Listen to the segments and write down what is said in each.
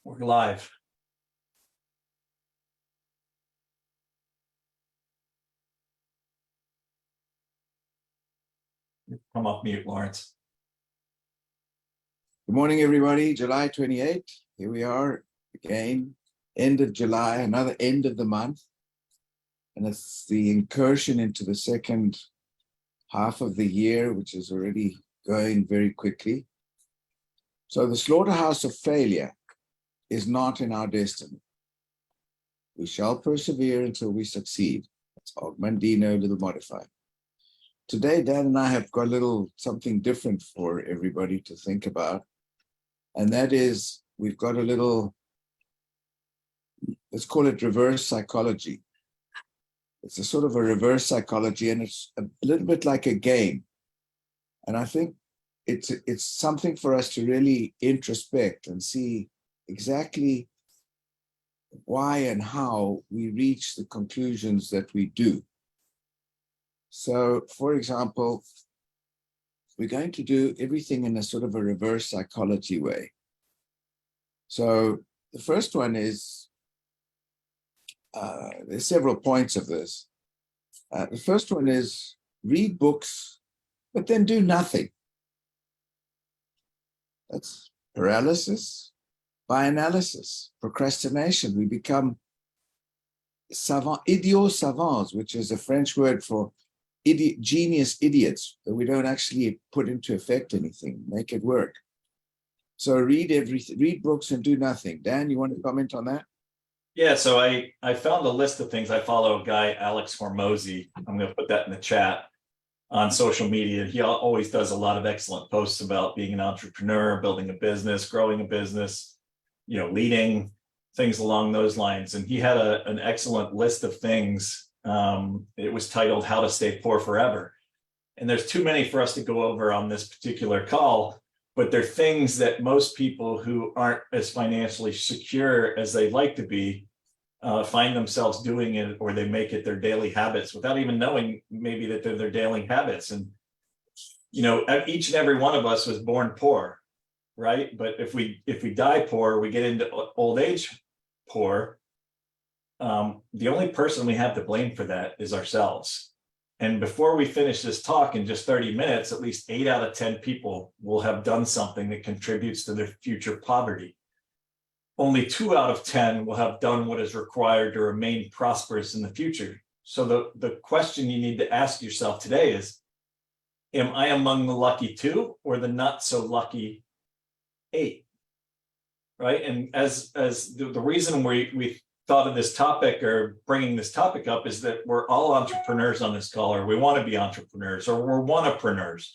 We're live. Come off mute, Lawrence. Good morning, everybody. July 28th. Here we are again, end of July, another end of the month. And it's the incursion into the second half of the year, which is already going very quickly. So the slaughterhouse of failure is not in our destiny. We shall persevere until we succeed. That's Og Mandino, a little modified. Today, Dan and I have got a little something different for everybody to think about. And that is, we've got a little, let's call it reverse psychology. It's a sort of a reverse psychology, and it's a little bit like a game. And I think it's something for us to really introspect and see exactly why and how we reach the conclusions that we do. So, for example, we're going to do everything in a sort of a reverse psychology way. So the first one is, there's several points of this. The first one is read books, but then do nothing. That's paralysis by analysis, procrastination. We become idiots savants, which is a French word for genius idiots, that we don't actually put into effect anything, make it work. So read books and do nothing. Dan, you want to comment on that? Yeah, so I found a list of things. I follow a guy, Alex Hormozy. I'm going to put that in the chat on social media. He always does a lot of excellent posts about being an entrepreneur, building a business, growing a business, leading, things along those lines. And he had an excellent list of things. It was titled How to Stay Poor Forever. And there's too many for us to go over on this particular call, but they're things that most people who aren't as financially secure as they'd like to be find themselves doing it, or they make it their daily habits without even knowing maybe that they're their daily habits. And, each and every one of us was born poor, right? But if we die poor, we get into old age poor. The only person we have to blame for that is ourselves. And before we finish this talk in just 30 minutes, at least 8 out of 10 people will have done something that contributes to their future poverty. Only 2 out of 10 will have done what is required to remain prosperous in the future. So the question you need to ask yourself today is, am I among the lucky 2 or the not so lucky 8? Right? And as the reason we thought of this topic or bringing this topic up is that we're all entrepreneurs on this call, or we want to be entrepreneurs, or we're one-apreneurs.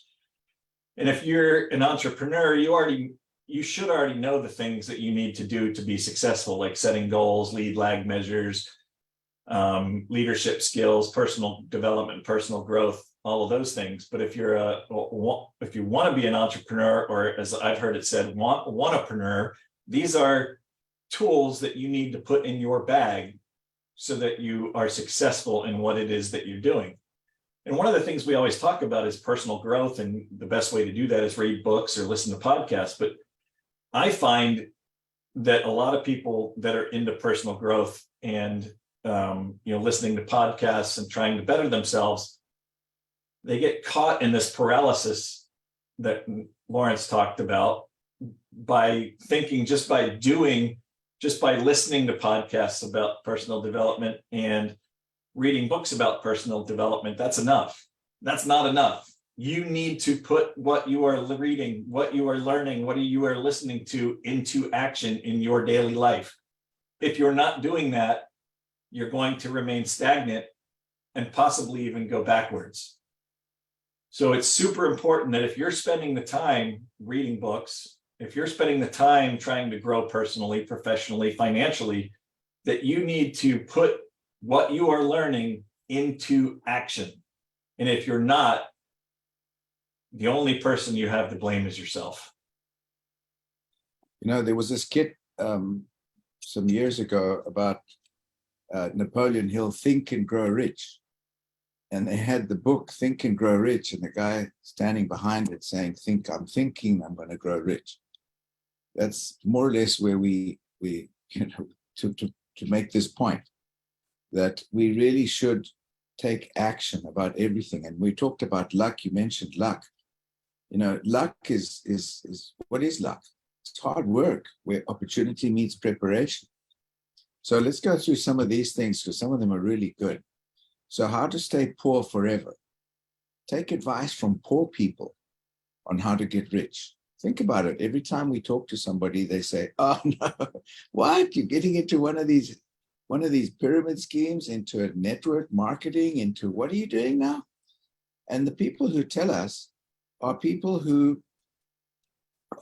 And if you're an entrepreneur, you should already know the things that you need to do to be successful, like setting goals, lead lag measures, leadership skills, personal development, personal growth, all of those things. But if you want to be an entrepreneur, or as I've heard it said, one-apreneur, these are tools that you need to put in your bag so that you are successful in what it is that you're doing. And one of the things we always talk about is personal growth, and the best way to do that is read books or listen to podcasts. But I find that a lot of people that are into personal growth and listening to podcasts and trying to better themselves, they get caught in this paralysis that Lawrence talked about by thinking just by listening to podcasts about personal development and reading books about personal development, that's enough. That's not enough. You need to put what you are reading, what you are learning, what you are listening to into action in your daily life. If you're not doing that, you're going to remain stagnant and possibly even go backwards. So it's super important that if you're spending the time reading books, if you're spending the time trying to grow personally, professionally, financially, that you need to put what you are learning into action. And if you're not, the only person you have to blame is yourself. There was this skit some years ago about Napoleon Hill, Think and Grow Rich. And they had the book Think and Grow Rich, and the guy standing behind it saying, I'm thinking I'm going to grow rich. That's more or less where we we to make this point that we really should take action about everything. And we talked about luck. You mentioned luck. Luck is what is luck? It's hard work where opportunity meets preparation. So let's go through some of these things because some of them are really good. So how to stay poor forever. Take advice from poor people on how to get rich. Think about it. Every time we talk to somebody, they say, "Oh no, what? You're getting into one of these pyramid schemes, into a network marketing, into what are you doing now?" And the people who tell us are people who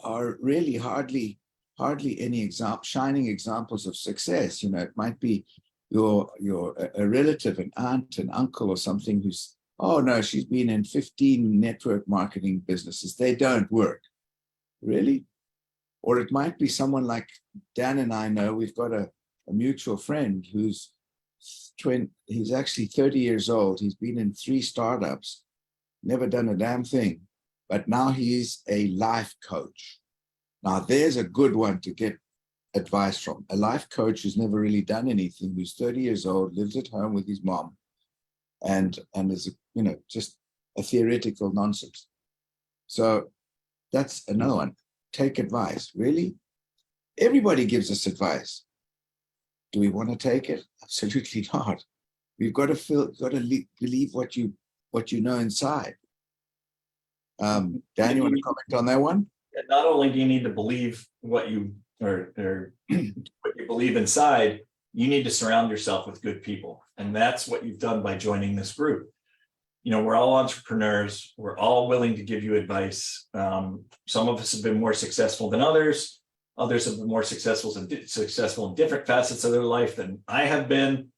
are really hardly any shining examples of success. It might be your a relative, an aunt, an uncle, or something who's, "Oh no, she's been in 15 network marketing businesses. They don't work." Really? Or it might be someone like Dan and I know. We've got a mutual friend who's he's actually 30 years old. He's been in 3 startups, never done a damn thing, but now he's a life coach. Now there's a good one to get advice from. A life coach who's never really done anything, who's 30 years old, lives at home with his mom, and is just a theoretical nonsense. So that's another one. Take advice. Really? Everybody gives us advice. Do we want to take it? Absolutely not. We've got to believe what you know inside. Dan, you want to comment on that one? Not only do you need to believe what you or what you believe inside, you need to surround yourself with good people. And that's what you've done by joining this group. We're all entrepreneurs. We're all willing to give you advice. Some of us have been more successful than others. Others have been more successful in different facets of their life than I have been.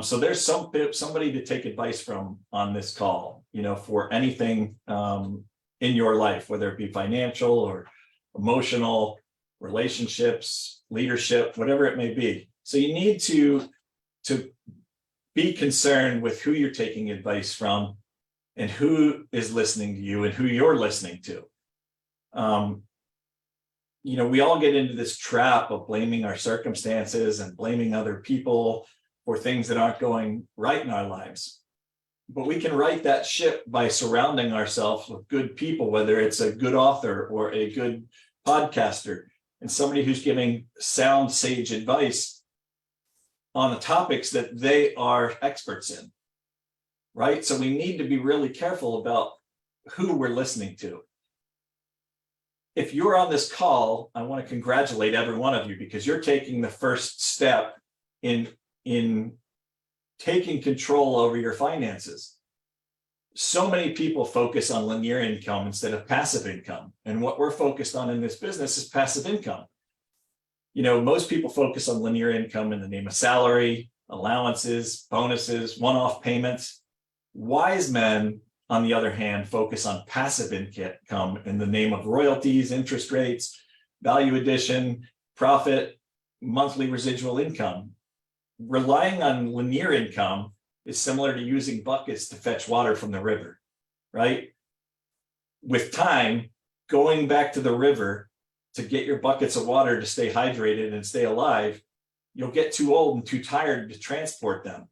So there's somebody to take advice from on this call, for anything in your life, whether it be financial or emotional, relationships, leadership, whatever it may be. So you need to be concerned with who you're taking advice from and who is listening to you and who you're listening to. We all get into this trap of blaming our circumstances and blaming other people for things that aren't going right in our lives. But we can right that ship by surrounding ourselves with good people, whether it's a good author or a good podcaster and somebody who's giving sound, sage advice on the topics that they are experts in, right? So we need to be really careful about who we're listening to. If you're on this call, I want to congratulate every one of you because you're taking the first step in taking control over your finances. So many people focus on linear income instead of passive income. And what we're focused on in this business is passive income. Most people focus on linear income in the name of salary, allowances, bonuses, one-off payments. Wise men, on the other hand, focus on passive income in the name of royalties, interest rates, value addition, profit, monthly residual income. Relying on linear income is similar to using buckets to fetch water from the river, right? With time, going back to the river to get your buckets of water to stay hydrated and stay alive, you'll get too old and too tired to transport them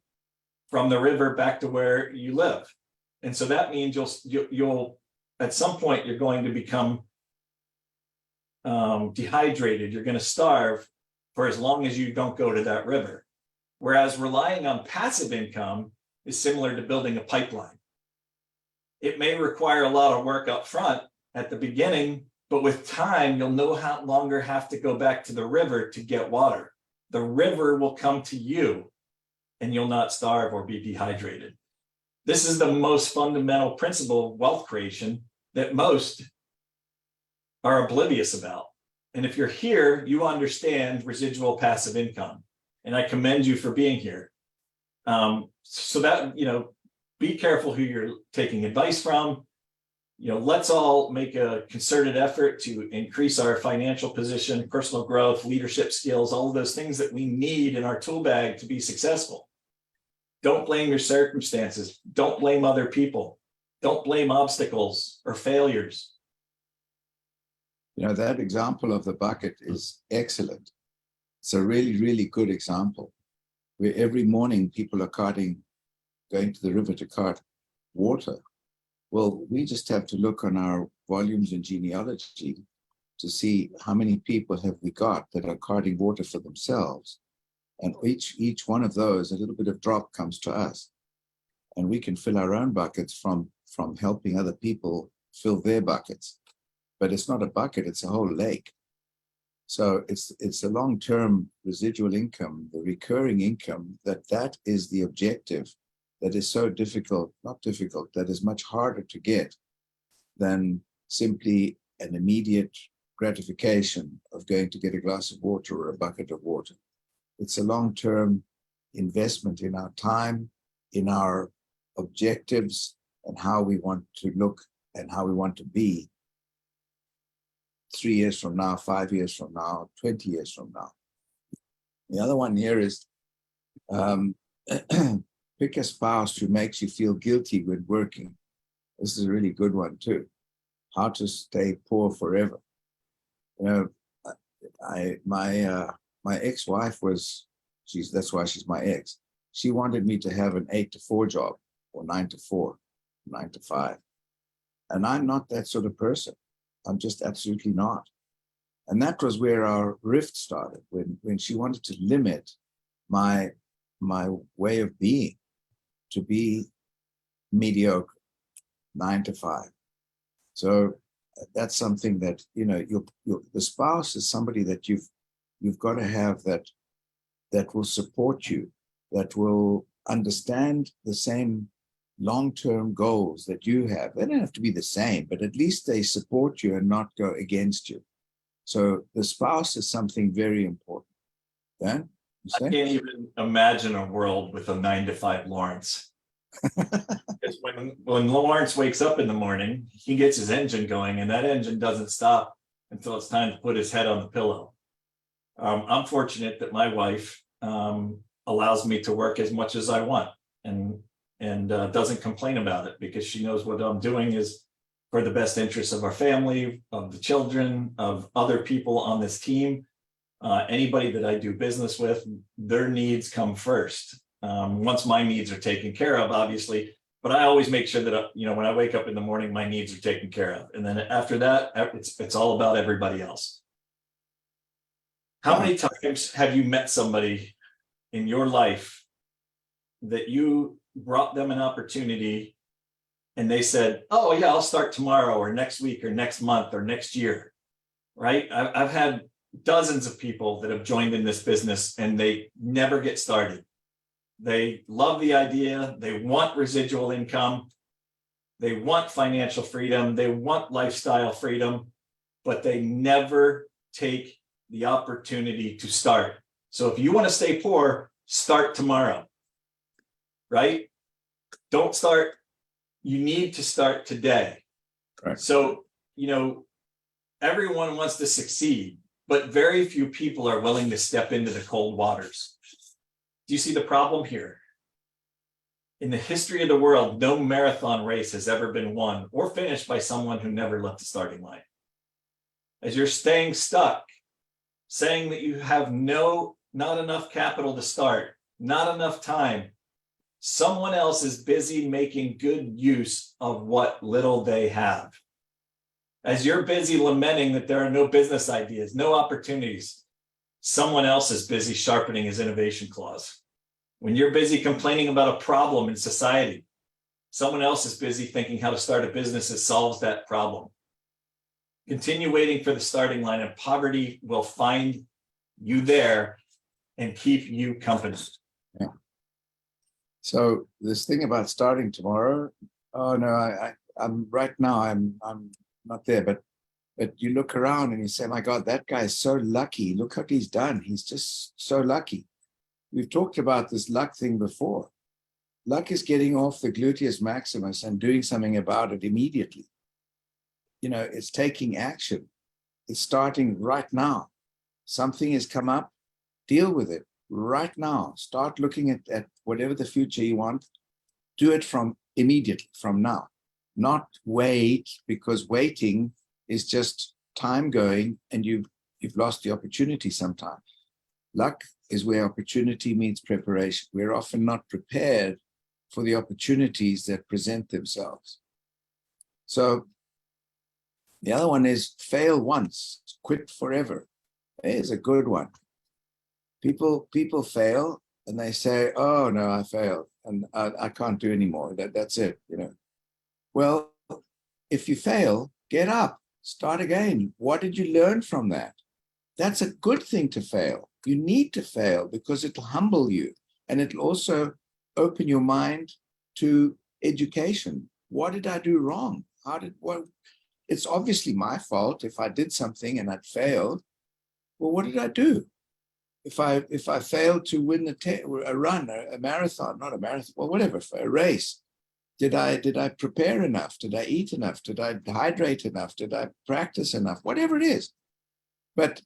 from the river back to where you live. And so that means you'll at some point, you're going to become dehydrated. You're going to starve for as long as you don't go to that river. Whereas relying on passive income is similar to building a pipeline. It may require a lot of work up front at the beginning, but with time, you'll no longer have to go back to the river to get water. The river will come to you and you'll not starve or be dehydrated. This is the most fundamental principle of wealth creation that most are oblivious about. And if you're here, you understand residual passive income. And I commend you for being here. So that, be careful who you're taking advice from. Let's all make a concerted effort to increase our financial position, personal growth, leadership skills, all of those things that we need in our tool bag to be successful. Don't blame your circumstances. Don't blame other people. Don't blame obstacles or failures. That example of the bucket is excellent. It's a really, really good example where every morning people are going to the river to cart water. Well, we just have to look on our volumes and genealogy to see how many people have we got that are carting water for themselves. And each one of those, a little bit of drop comes to us. And we can fill our own buckets from helping other people fill their buckets. But it's not a bucket, it's a whole lake. So it's a long-term residual income, the recurring income, that is the objective that is so difficult, not difficult, that is much harder to get than simply an immediate gratification of going to get a glass of water or a bucket of water. It's a long-term investment in our time, in our objectives, and how we want to look and how we want to be 3 years from now, 5 years from now, 20 years from now. The other one here is pick a spouse who makes you feel guilty when working. This is a really good one too. How to stay poor forever. You know, my ex-wife that's why she's my ex. She wanted me to have an 8 to 4 job or 9 to 4, 9 to 5. And I'm not that sort of person. I'm just absolutely not. And that was where our rift started, when she wanted to limit my way of being to be mediocre, 9 to 5. So that's something that, you know, the spouse is somebody that you've got to have that will support you, that will understand the same long-term goals that you have. They don't have to be the same, but at least they support you and not go against you. So the spouse is something very important. Dan, you say? I can't even imagine a world with a 9 to 5 Lawrence. Because when Lawrence wakes up in the morning, he gets his engine going, and that engine doesn't stop until it's time to put his head on the pillow. I'm fortunate that my wife allows me to work as much as I want, and doesn't complain about it, because she knows what I'm doing is for the best interests of our family, of the children, of other people on this team. Anybody that I do business with, their needs come first. Once my needs are taken care of, obviously, but I always make sure that, you know, when I wake up in the morning, my needs are taken care of. And then after that, it's all about everybody else. How many times have you met somebody in your life that you brought them an opportunity and they said, oh yeah, I'll start tomorrow or next week or next month or next year, right? I've had dozens of people that have joined in this business and they never get started. They love the idea. They want residual income. They want financial freedom. They want lifestyle freedom, but they never take the opportunity to start. So if you want to stay poor, start tomorrow, right? Don't start. You need to start today. Correct. So, you know, everyone wants to succeed, but very few people are willing to step into the cold waters. Do you see the problem here? In the history of the world, no marathon race has ever been won or finished by someone who never left the starting line. As you're staying stuck, saying that you have not enough capital to start, not enough time, someone else is busy making good use of what little they have. As you're busy lamenting that there are no business ideas, no opportunities, someone else is busy sharpening his innovation clause. When you're busy complaining about a problem in society, someone else is busy thinking how to start a business that solves that problem. Continue waiting for the starting line, and poverty will find you there and keep you company. Yeah. So this thing about starting tomorrow, oh no, I'm right now, I'm not there, but you look around and you say, my God, that guy is so lucky. Look what he's done. He's just so lucky. We've talked about this luck thing before. Luck is getting off the gluteus maximus and doing something about it immediately. You know, it's taking action. It's starting right now. Something has come up, deal with it right now. Start looking at whatever the future you want. Do it from immediately, from now. Not wait, because waiting is just time going and you've lost the opportunity sometimes. Luck is where opportunity meets preparation. We're often not prepared for the opportunities that present themselves. So the other one is fail once, quit forever. It's a good one. People fail and they say, "Oh no, I failed and I can't do anymore. That's it." Well, if you fail, get up, start again. What did you learn from that? That's a good thing to fail. You need to fail because it'll humble you and it'll also open your mind to education. What did I do wrong? It's obviously my fault if I did something and I'd failed. Well, what did I do? If I failed to win a run, a marathon, not a marathon, well, whatever, for a race, did I prepare enough? Did I eat enough? Did I hydrate enough? Did I practice enough? Whatever it is. But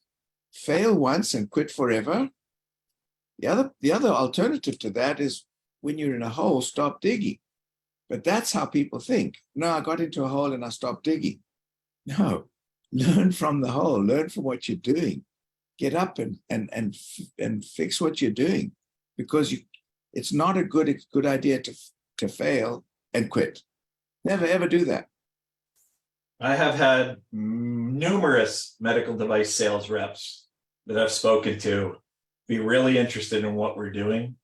fail once and quit forever. The other alternative to that is when you're in a hole, stop digging. But that's how people think. No, I got into a hole and I stopped digging. No, learn from the hole, learn from what you're doing. Get up and fix what you're doing, because it's not a good idea to fail and quit. Never ever do that. I have had numerous medical device sales reps that I've spoken to be really interested in what we're doing.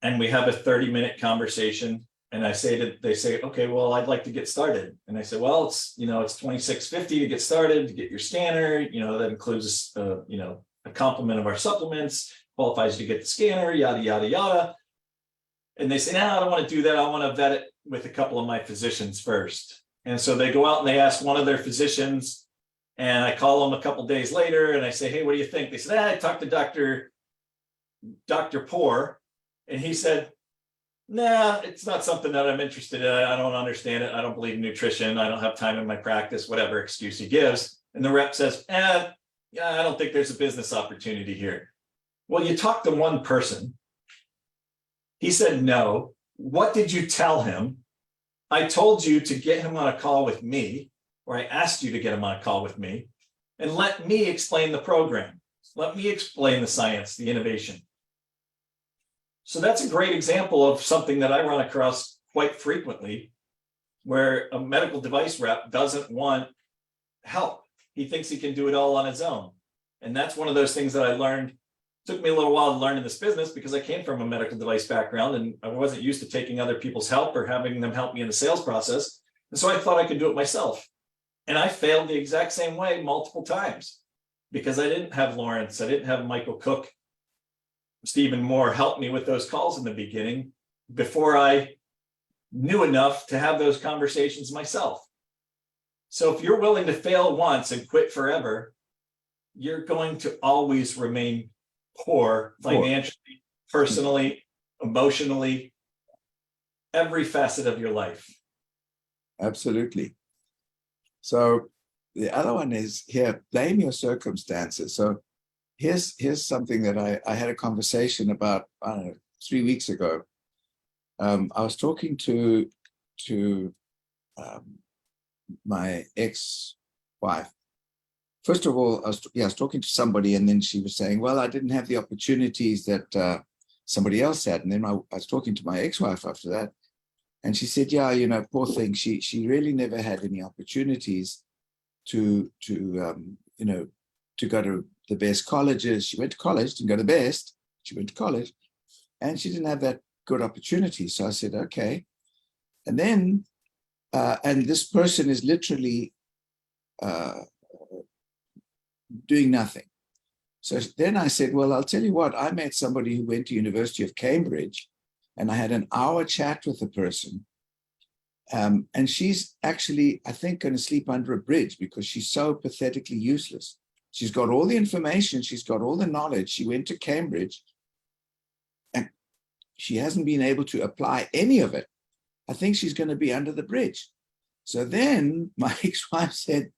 And we have a 30-minute conversation. And they say, okay, well, I'd like to get started. And I say, well, it's $26.50 to get started, to get your scanner, that includes, a complement of our supplements, qualifies you to get the scanner, yada, yada, yada. And they say, no, I don't want to do that. I want to vet it with a couple of my physicians first. And so they go out and they ask one of their physicians, and I call them a couple days later and I say, hey, what do you think? They said, I talked to Dr. Poor, and he said, nah, it's not something that I'm interested in. I don't understand it. I don't believe in nutrition. I don't have time in my practice, whatever excuse he gives. And the rep says, yeah, I don't think there's a business opportunity here. Well, you talked to one person. He said no. What did you tell him? I told you to get him on a call with me, or I asked you to get him on a call with me, and let me explain the program. Let me explain the science, the innovation. So that's a great example of something that I run across quite frequently, where a medical device rep doesn't want help. He thinks he can do it all on his own. And that's one of those things that I learned. It took me a little while to learn in this business because I came from a medical device background and I wasn't used to taking other people's help or having them help me in the sales process. And so I thought I could do it myself. And I failed the exact same way multiple times because I didn't have Lawrence, I didn't have Michael Cook, Stephen Moore helped me with those calls in the beginning before I knew enough to have those conversations myself. So if you're willing to fail once and quit forever, you're going to always remain poor financially, personally, emotionally, every facet of your life. Absolutely. So the other one is here, blame your circumstances. So here's something that I had a conversation about, I don't know, 3 weeks ago. I was talking to my ex-wife. First of all, I was talking to somebody, and then she was saying, well, I didn't have the opportunities that somebody else had. And then I was talking to my ex-wife after that, and she said, yeah, poor thing, she really never had any opportunities to go to the best colleges. She went to college, didn't go to the best. She went to college, and she didn't have that good opportunity. So I said, okay. And then, and this person is literally doing nothing. So then I said, well, I'll tell you what, I met somebody who went to University of Cambridge, and I had an hour chat with the person. And she's actually, I think, going to sleep under a bridge because she's so pathetically useless. She's got all the information. She's got all the knowledge. She went to Cambridge and she hasn't been able to apply any of it. I think she's going to be under the bridge. So then my ex-wife said,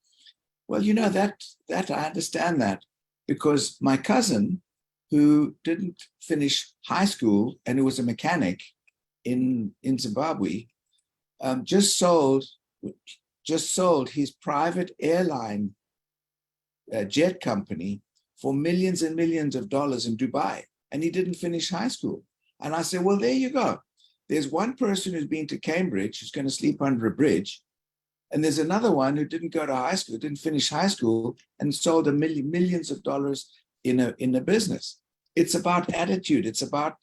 well, that I understand that, because my cousin, who didn't finish high school and who was a mechanic in Zimbabwe, just sold his private airline jet company for millions and millions of dollars in Dubai, and he didn't finish high school. And I said, well, there you go. There's one person who's been to Cambridge who's going to sleep under a bridge. And there's another one who didn't go to high school, didn't finish high school, and sold millions of dollars in a business. It's about attitude. It's about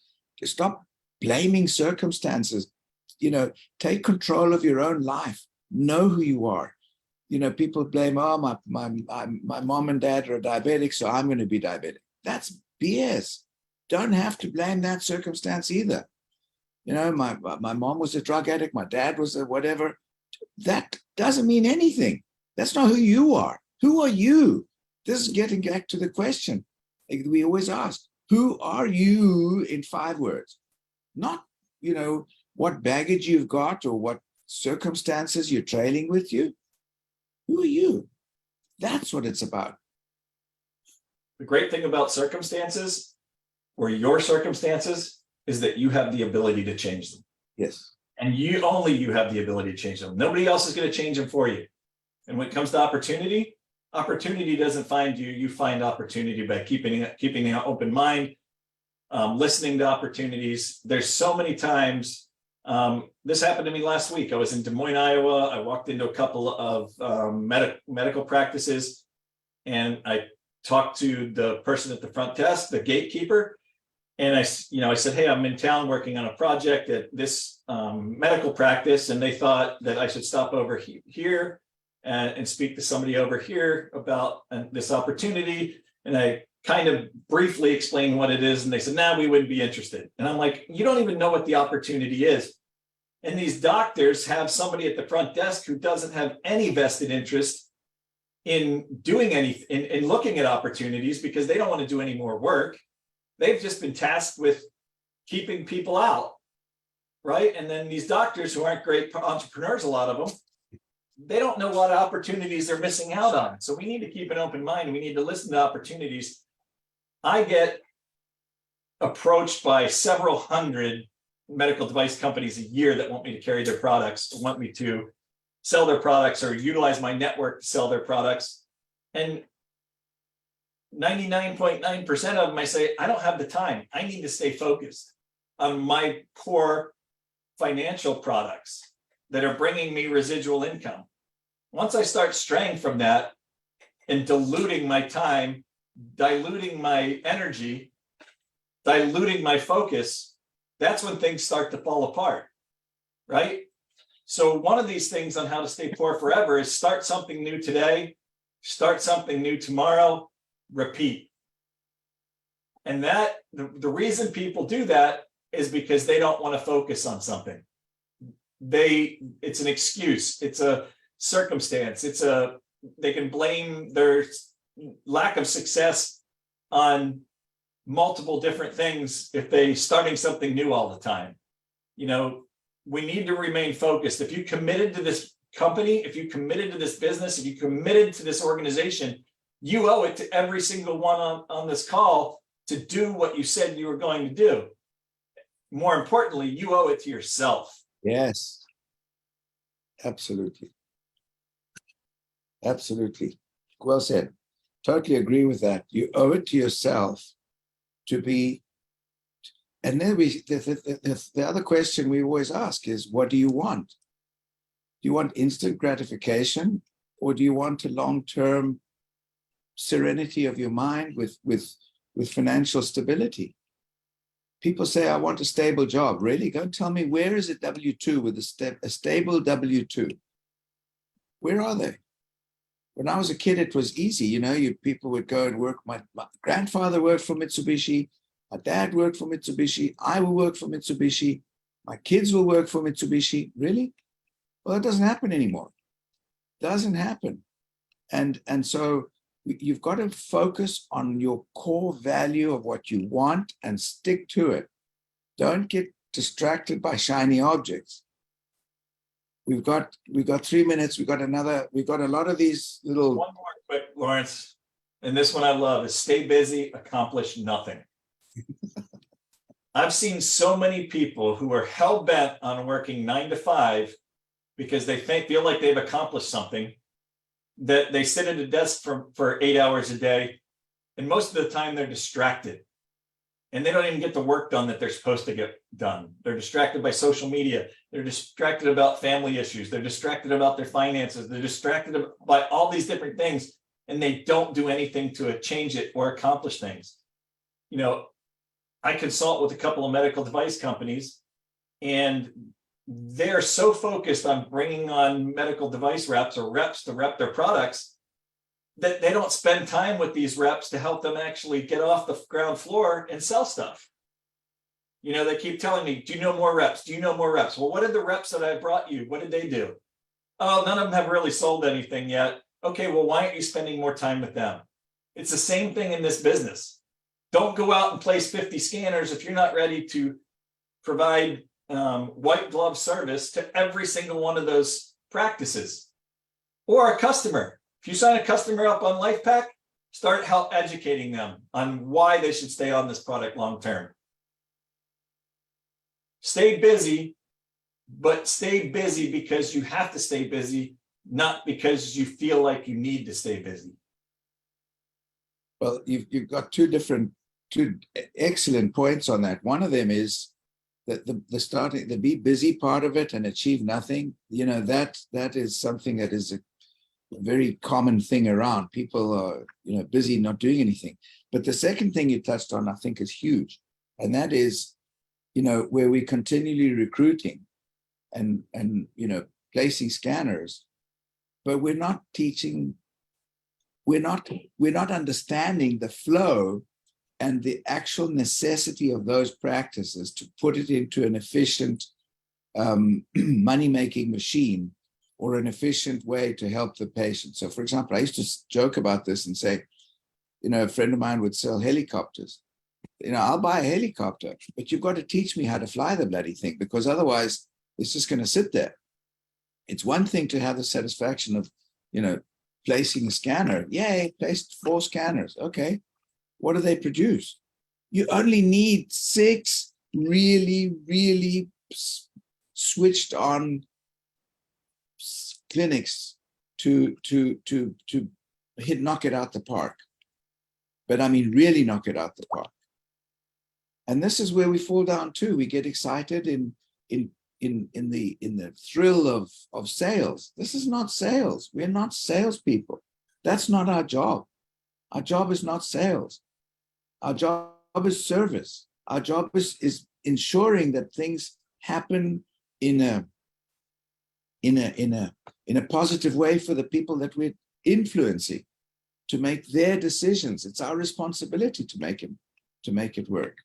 stop blaming circumstances. Take control of your own life. Know who you are. People blame, oh, my mom and dad are diabetic, so I'm going to be diabetic. That's BS. Don't have to blame that circumstance either. My mom was a drug addict. My dad was a whatever. That doesn't mean anything. That's not who you are. Who are you? This is getting back to the question we always ask. Who are you in 5 words? Not, what baggage you've got or what circumstances you're trailing with you. Who are you? That's what it's about. The great thing about circumstances, or your circumstances, is that you have the ability to change them. Yes. And you have the ability to change them. Nobody else is going to change them for you. And when it comes to opportunity, opportunity doesn't find you. You find opportunity by keeping an open mind, listening to opportunities. There's so many times. This happened to me last week. I was in Des Moines, Iowa. I walked into a couple of medical practices, and I talked to the person at the front desk, the gatekeeper. And I said, hey, I'm in town working on a project at this medical practice, and they thought that I should stop over here and speak to somebody over here about this opportunity. And I kind of briefly explained what it is, and they said, nah, we wouldn't be interested. And I'm like, you don't even know what the opportunity is. And these doctors have somebody at the front desk who doesn't have any vested interest in doing anything, in looking at opportunities, because they don't want to do any more work. They've just been tasked with keeping people out, right? And then these doctors who aren't great entrepreneurs, a lot of them, they don't know what opportunities they're missing out on. So we need to keep an open mind. We need to listen to opportunities. I get approached by several hundred medical device companies a year that want me to carry their products, want me to sell their products or utilize my network to sell their products. And 99.9% of them, I say, I don't have the time. I need to stay focused on my core financial products that are bringing me residual income. Once I start straying from that and diluting my time, diluting my energy, diluting my focus, that's when things start to fall apart, right? So one of these things on how to stay poor forever is start something new today, start something new tomorrow, repeat. And that the reason people do that is because they don't want to focus on something. It's an excuse, it's a circumstance, they can blame their lack of success on multiple different things if they starting something new all the time. We need to remain focused. If you committed to this company, if you committed to this business, if you committed to this organization, you owe it to every single one on this call to do what you said you were going to do. More importantly, you owe it to yourself. Yes, absolutely. Absolutely. Well said. Totally agree with that. You owe it to yourself to be. And then the other question we always ask is, what do you want? Do you want instant gratification, or do you want a long-term serenity of your mind with financial stability? People say, I want a stable job. Really? Go tell me, where is a W-2 with a stable W-2? Where are they? When I was a kid, it was easy. People would go and work. My grandfather worked for Mitsubishi. My dad worked for Mitsubishi. I will work for Mitsubishi. My kids will work for Mitsubishi. Really? Well, it doesn't happen anymore. Doesn't happen. And so you've got to focus on your core value of what you want and stick to it. Don't get distracted by shiny objects. We've got 3 minutes. We've got a lot of these little. One more quick, Lawrence. And this one I love is stay busy, accomplish nothing. I've seen so many people who are hell-bent on working 9 to 5 because they feel like they've accomplished something, that they sit at a desk for 8 hours a day And most of the time they're distracted. And they don't even get the work done that they're supposed to get done. They're distracted by social media. They're distracted about family issues. They're distracted about their finances. They're distracted by all these different things, and they don't do anything to change it or accomplish things. You know, I consult with a couple of medical device companies, and they're so focused on bringing on medical device reps or reps to rep their products that they don't spend time with these reps to help them actually get off the ground floor and sell stuff. You know, they keep telling me, do you know more reps? Do you know more reps? Well, what did the reps that I brought you, what did they do? Oh, none of them have really sold anything yet. Okay, well, why aren't you spending more time with them? It's the same thing in this business. Don't go out and place 50 scanners if you're not ready to provide white glove service to every single one of those practices. Or a customer. If you sign a customer up on LifePak, start help educating them on why they should stay on this product long term. Stay busy, but stay busy because you have to stay busy, not because you feel like you need to stay busy. Well, you've got two excellent points on that. One of them is that the be busy part of it and achieve nothing. You know, that is something that is a very common thing around. People are, you know, busy not doing anything. But the second thing you touched on, I think, is huge, and that is, you know, where we're continually recruiting and you know, placing scanners, but we're not teaching, we're not understanding the flow and the actual necessity of those practices to put it into an efficient money-making machine or an efficient way to help the patient. So, for example, I used to joke about this and say, you know, a friend of mine would sell helicopters. You know, I'll buy a helicopter, but you've got to teach me how to fly the bloody thing, because otherwise it's just going to sit there. It's one thing to have the satisfaction of, you know, placing a scanner. Yay, placed 4 scanners. Okay. What do they produce? You only need 6 really, really switched on clinics to knock it out the park. But I mean, really knock it out the park. And this is where we fall down too. We get excited in the thrill of sales. This is not sales. We're not salespeople. That's not our job. Our job is not sales. Our job is service. Our job is ensuring that things happen in a positive way for the people that we're influencing, to make their decisions. It's our responsibility to make it work.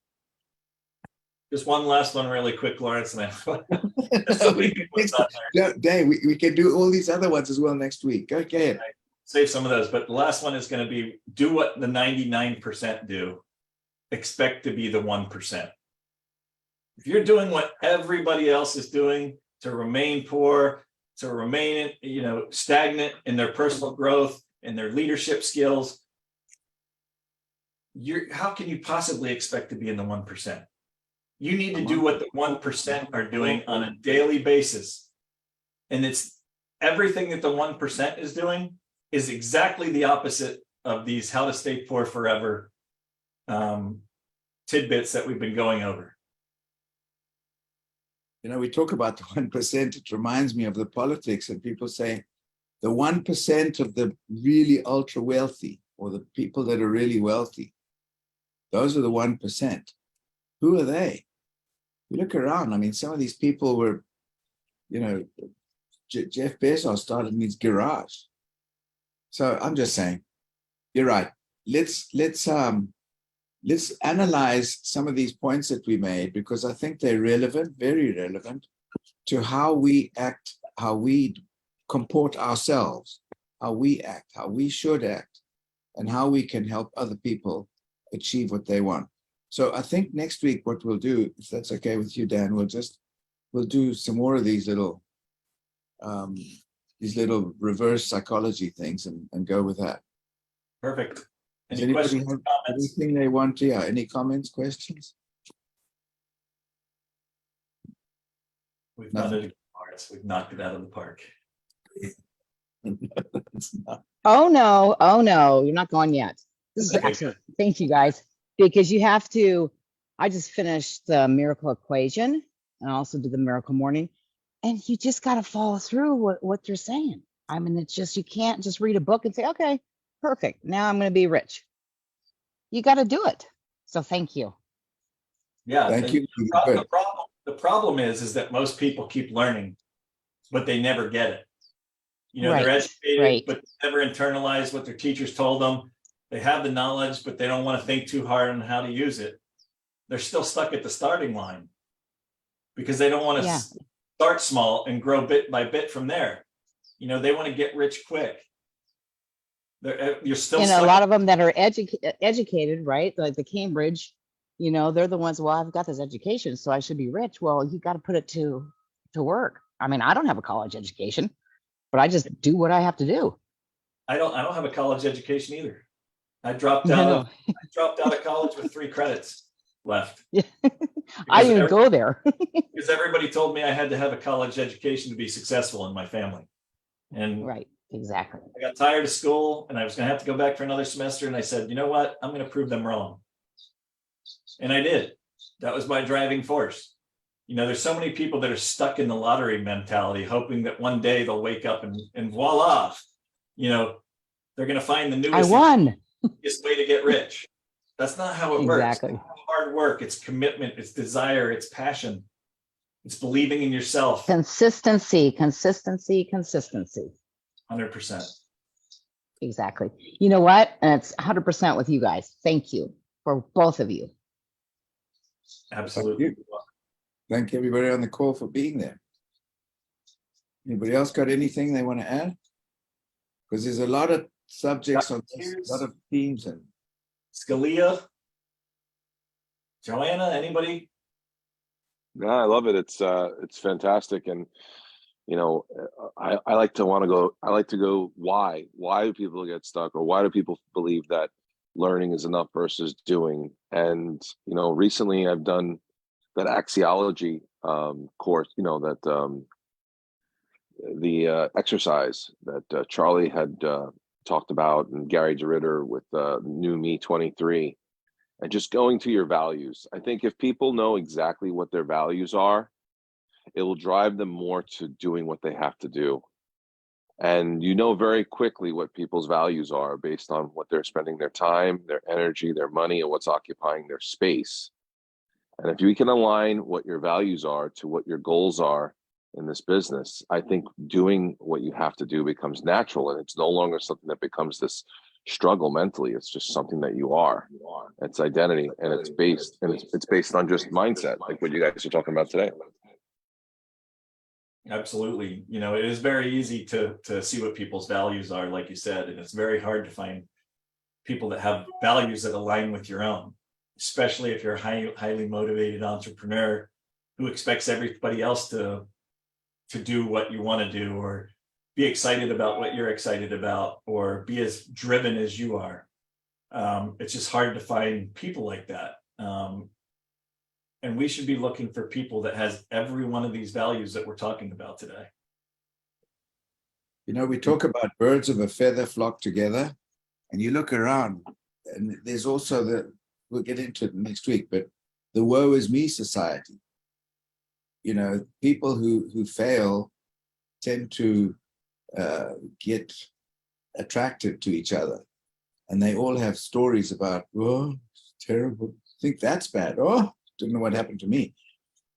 Just one last one really quick, Lawrence, and Dave, we can do all these other ones as well next week. Okay. Save some of those, but the last one is going to be, do what the 99% do. Expect to be the 1%. If you're doing what everybody else is doing to remain poor, to remain, you know, stagnant in their personal growth and their leadership skills, how can you possibly expect to be in the 1%? You need to do what the 1% are doing on a daily basis. And it's everything that the 1% is doing is exactly the opposite of these how to stay poor forever tidbits that we've been going over. You know, we talk about the 1%. It reminds me of the politics, and people say the 1% of the really ultra wealthy, or the people that are really wealthy, those are the 1%. Who are they? You look around. I mean, some of these people were, you know, Jeff Bezos started in his garage. So I'm just saying, you're right. Let's analyze some of these points that we made, because I think they're relevant, very relevant, to how we act, how we comport ourselves, how we act, how we should act, and how we can help other people achieve what they want. So I think next week what we'll do, if that's okay with you, Dan, we'll do some more of these little reverse psychology things and go with that. Perfect. Does Any anybody questions, have comments? anything they want to? Yeah, any comments, questions? We've done it, Lawrence. We've knocked it out of the park. It's not. Oh no, you're not going yet. This is Okay, excellent. Thank you, guys. Because you have to, I just finished the miracle equation and I also did the miracle morning. And you just got to follow through what they're saying. I mean, it's just, you can't just read a book and say, okay, perfect. Now I'm going to be rich. You got to do it. So thank you. Yeah. Thank you. The problem is that most people keep learning, but they never get it. You know, they're Right, educated, right. but never internalize what their teachers told them. They have the knowledge, but they don't want to think too hard on how to use it. They're still stuck at the starting line because they don't want to Yeah. start small and grow bit by bit from there. You know, they want to get rich quick. You're still And a stuck. lot of them that are educated, right? Like the Cambridge, you know, they're the ones, well, I've got this education, so I should be rich. Well, you got to put it to work. I mean, I don't have a college education, but I just do what I have to do. I don't have a college education either. I dropped No, out no. of I dropped out of college with 3 credits left. Yeah. I didn't even go there. Because everybody told me I had to have a college education to be successful in my family. And Right, exactly. I got tired of school and I was going to have to go back for another semester. And I said, you know what? I'm going to prove them wrong. And I did. That was my driving force. You know, there's so many people that are stuck in the lottery mentality, hoping that one day they'll wake up and voila, you know, they're going to find the I newest won. way to get rich. That's not how it works. Exactly. It's hard work, it's commitment, it's desire, it's passion, it's believing in yourself. Consistency. 100%. Exactly. You know what? And it's 100% with you guys. Thank you for both of you. Absolutely. Thank everybody on the call for being there. Anybody else got anything they want to add? Because there's a lot of subjects on this, a lot of themes and Scalia, Joanna, anybody? No, I love it. It's fantastic, and you know, I like to go. I like to go. Why? Why do people get stuck, or why do people believe that learning is enough versus doing? And you know, recently I've done that axiology course. You know that the exercise that Charlie had talked about, and Gary DeRitter with New Me 23. And just going to your values. I think if people know exactly what their values are, it will drive them more to doing what they have to do. And you know very quickly what people's values are based on what they're spending their time, their energy, their money, and what's occupying their space. And if you can align what your values are to what your goals are in this business, I think doing what you have to do becomes natural, and it's no longer something that becomes this struggle mentally. It's just something that you are. It's identity, and it's based on just mindset, like what you guys are talking about today. Absolutely. You know, it is very easy to see what people's values are, like you said, and it's very hard to find people that have values that align with your own, especially if you're a highly motivated entrepreneur who expects everybody else to do what you want to do, or be excited about what you're excited about, or be as driven as you are. It's just hard to find people like that. And we should be looking for people that has every one of these values that we're talking about today. you know, we talk about birds of a feather flock together, and you look around, and there's also we'll get into it next week, but the woe is me society. You know, people who fail tend to get attracted to each other, and they all have stories about, oh, it's terrible, I think that's bad, oh, didn't know what happened to me.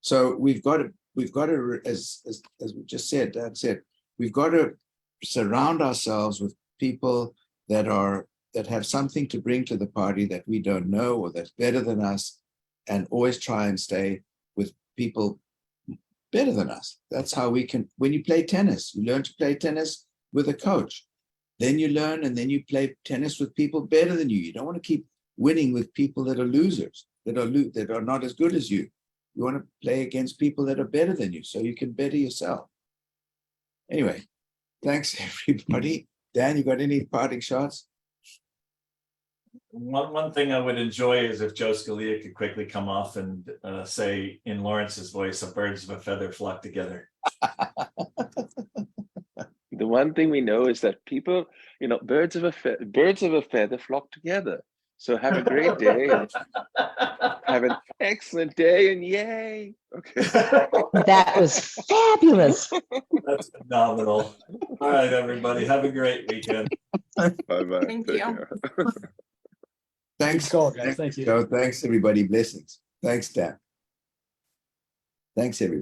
So we've got to, as we just said, Dan said, we've got to surround ourselves with people that have something to bring to the party that we don't know, or that's better than us, and always try and stay with people better than us. That's how we can, when you play tennis, you learn to play tennis with a coach. Then you learn, and then you play tennis with people better than you. You don't want to keep winning with people that are losers, that are not as good as you. You want to play against people that are better than you, so you can better yourself. Anyway, thanks everybody. Dan, you got any parting shots? One thing I would enjoy is if Joe Scalia could quickly come off and say in Lawrence's voice, "A birds of a feather flock together." The one thing we know is that people, birds of a feather flock together. So have a great day and have an excellent day and yay. Okay. That was fabulous. That's phenomenal. All right, everybody, have a great weekend. Bye-bye. Thank Take you. care. Thanks. call, guys. Thank you. So thanks, everybody. Blessings. Thanks, Dan. Thanks, everybody.